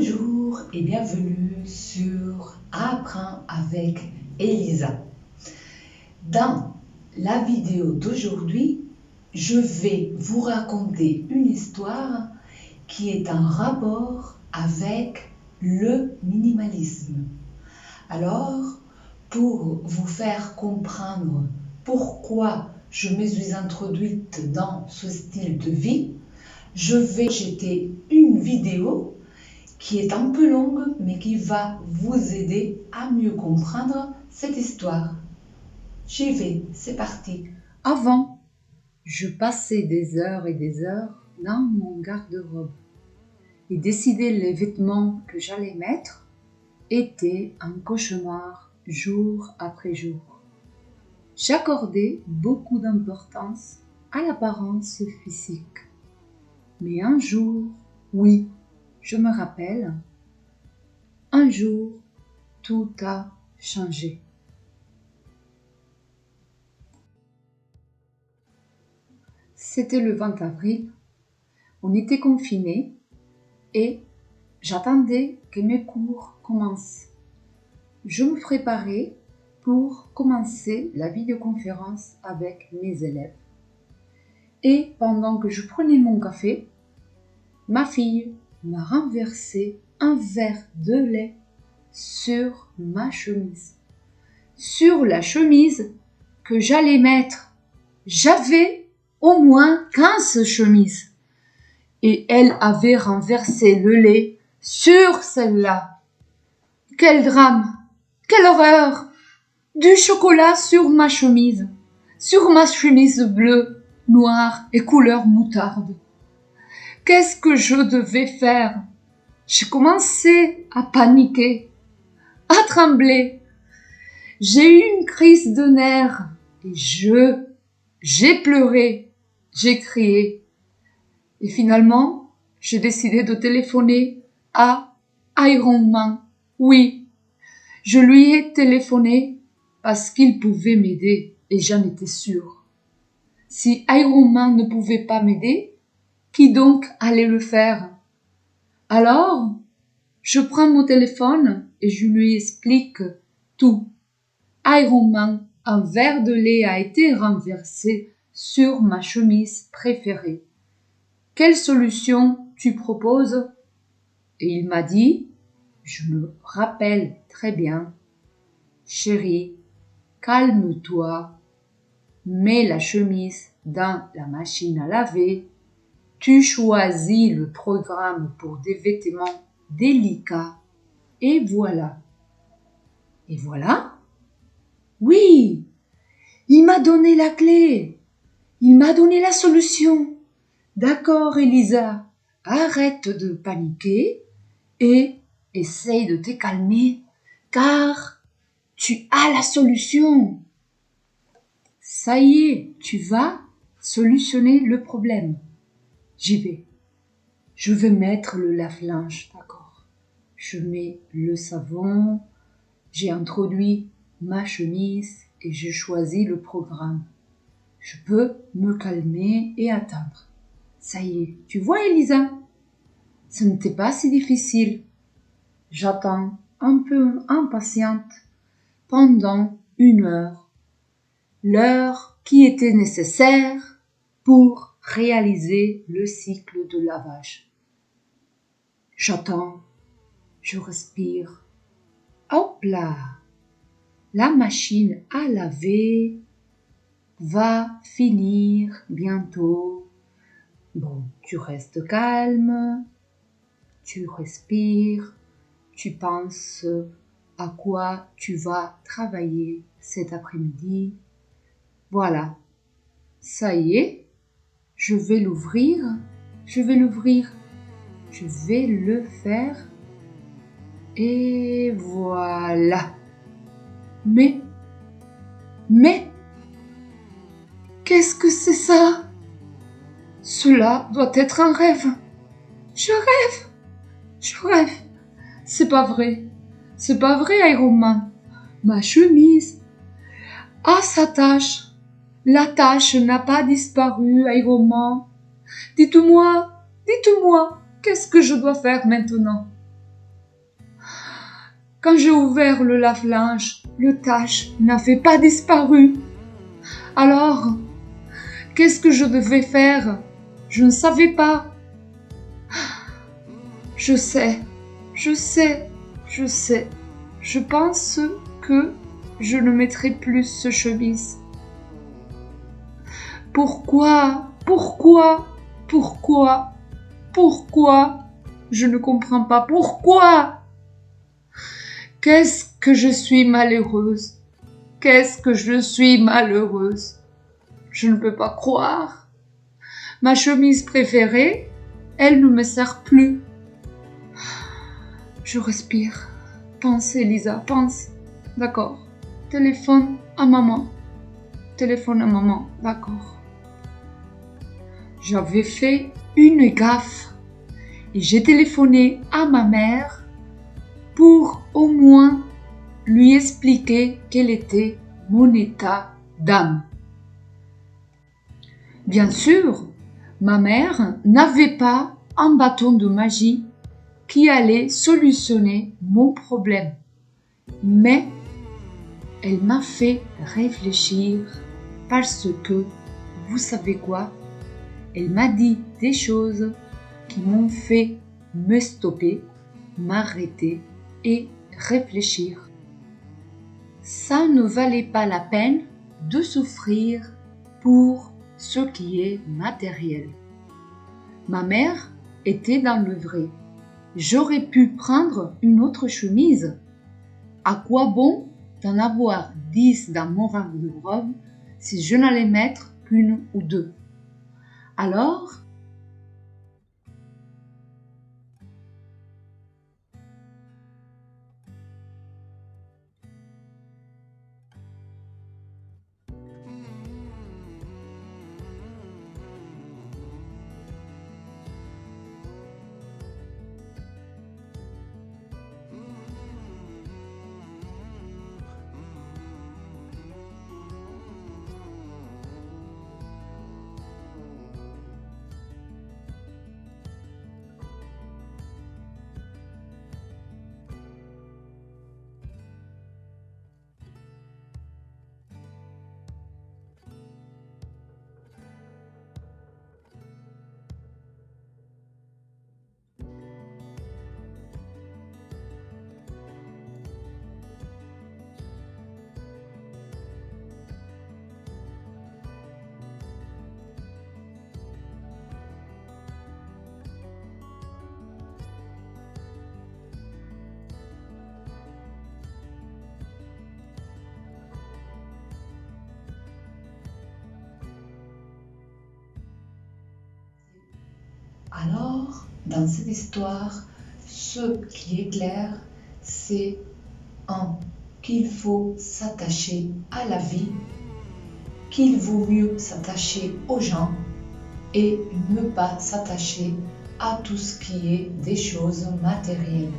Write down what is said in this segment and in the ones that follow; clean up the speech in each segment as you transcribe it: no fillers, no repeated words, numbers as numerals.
Bonjour et bienvenue sur Apprends avec Elisa. Dans la vidéo d'aujourd'hui, je vais vous raconter une histoire qui est en rapport avec le minimalisme. Alors, pour vous faire comprendre pourquoi je me suis introduite dans ce style de vie, je vais jeter une vidéo qui est un peu longue, mais qui va vous aider à mieux comprendre cette histoire. J'y vais, c'est parti. Avant, je passais des heures et des heures dans mon garde-robe et décider les vêtements que j'allais mettre était un cauchemar jour après jour. J'accordais beaucoup d'importance à l'apparence physique. Mais un jour, oui, je me rappelle, un jour, tout a changé. C'était le 20 avril, on était confinés et j'attendais que mes cours commencent. Je me préparais pour commencer la vidéoconférence avec mes élèves. Et pendant que je prenais mon café, ma fille m'a renversé un verre de lait sur ma chemise. Sur la chemise que j'allais mettre. J'avais au moins 15 chemises. Et elle avait renversé le lait sur celle-là. Quel drame! Quelle horreur! Du chocolat sur ma chemise bleue, noire et couleur moutarde. Qu'est-ce que je devais faire? J'ai commencé à paniquer, à trembler. J'ai eu une crise de nerfs et j'ai pleuré, j'ai crié. Et finalement, j'ai décidé de téléphoner à Iron Man. Oui, je lui ai téléphoné parce qu'il pouvait m'aider et j'en étais sûre. Si Iron Man ne pouvait pas m'aider, qui donc allait le faire? Alors, je prends mon téléphone et je lui explique tout. Iron Man, un verre de lait a été renversé sur ma chemise préférée. Quelle solution tu proposes? Et il m'a dit, je me rappelle très bien, chérie, calme-toi, mets la chemise dans la machine à laver, tu choisis le programme pour des vêtements délicats, et voilà. Et voilà? Oui, il m'a donné la clé, il m'a donné la solution. D'accord, Elisa, arrête de paniquer et essaye de te calmer, car tu as la solution. Ça y est, tu vas solutionner le problème. J'y vais. Je vais mettre le lave-linge, d'accord. Je mets le savon, j'ai introduit ma chemise et j'ai choisi le programme. Je peux me calmer et attendre. Ça y est, tu vois, Elisa, ce n'était pas si difficile. J'attends un peu impatiente pendant 1 heure. L'heure qui était nécessaire pour réaliser le cycle de lavage. J'attends, je respire. Hop là! La machine à laver va finir bientôt. Bon, tu restes calme, tu respires, tu penses à quoi tu vas travailler cet après-midi. Voilà, ça y est, je vais l'ouvrir, je vais le faire et voilà. Mais, qu'est-ce que c'est ça? Cela doit être un rêve. Je rêve. C'est pas vrai, Iron Man. Ma chemise a sa tache. La tache n'a pas disparu, Iron Man. Dites-moi, qu'est-ce que je dois faire maintenant? Quand j'ai ouvert le lave-linge, le tache n'avait pas disparu. Alors, qu'est-ce que je devais faire? Je ne savais pas. Je sais. Je pense que je ne mettrai plus ce chemise. Pourquoi? Je ne comprends pas. Pourquoi? Qu'est-ce que je suis malheureuse. Je ne peux pas croire. Ma chemise préférée, elle ne me sert plus. Je respire. Pense, Elisa, pense. D'accord. Téléphone à maman, d'accord. J'avais fait une gaffe et j'ai téléphoné à ma mère pour au moins lui expliquer quel était mon état d'âme. Bien sûr, ma mère n'avait pas un bâton de magie qui allait solutionner mon problème, mais elle m'a fait réfléchir parce que, vous savez quoi? Elle m'a dit des choses qui m'ont fait me stopper, m'arrêter et réfléchir. Ça ne valait pas la peine de souffrir pour ce qui est matériel. Ma mère était dans le vrai. J'aurais pu prendre une autre chemise. À quoi bon d'en avoir 10 dans mon garde-robe si je n'allais mettre qu'une ou deux? Alors, Alors, dans cette histoire, ce qui est clair, c'est qu'il faut s'attacher à la vie, qu'il vaut mieux s'attacher aux gens et ne pas s'attacher à tout ce qui est des choses matérielles.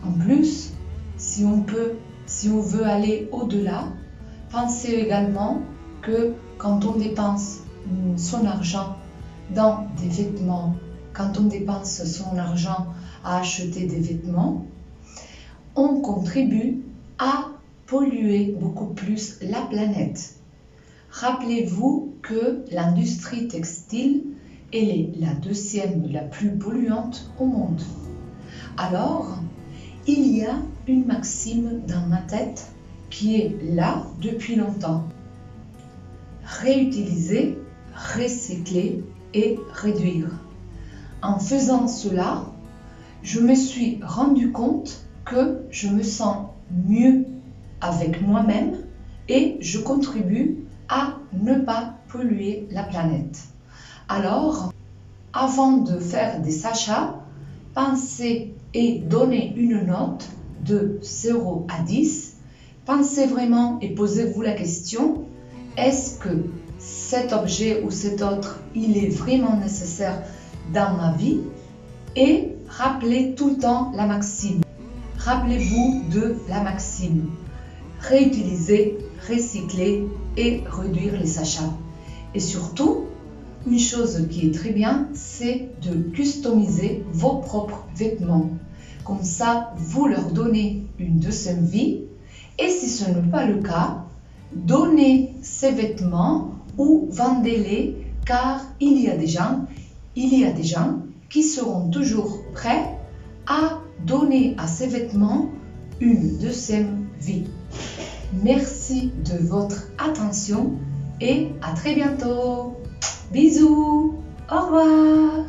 En plus, si on veut aller au-delà, pensez également que quand on dépense son argent dans des vêtements, quand on dépense son argent à acheter des vêtements, on contribue à polluer beaucoup plus la planète. Rappelez-vous que l'industrie textile, elle est la deuxième la plus polluante au monde. Alors, il y a une maxime dans ma tête qui est là depuis longtemps. Réutiliser, recycler et réduire. En faisant cela, je me suis rendu compte que je me sens mieux avec moi-même et je contribue à ne pas polluer la planète. Alors, avant de faire des achats, pensez et donnez une note de 0 à 10. Pensez vraiment et posez-vous la question, est-ce que cet objet ou cet autre, il est vraiment nécessaire dans ma vie? Et rappelez tout le temps la maxime. Rappelez-vous de la maxime. Réutiliser, recycler et réduire les achats. Et surtout, une chose qui est très bien, c'est de customiser vos propres vêtements. Comme ça, vous leur donnez une deuxième vie. Et si ce n'est pas le cas, donnez ces vêtements ou vendez-les, car il y a des gens qui seront toujours prêts à donner à ces vêtements une deuxième vie. Merci de votre attention et à très bientôt. Bisous, au revoir.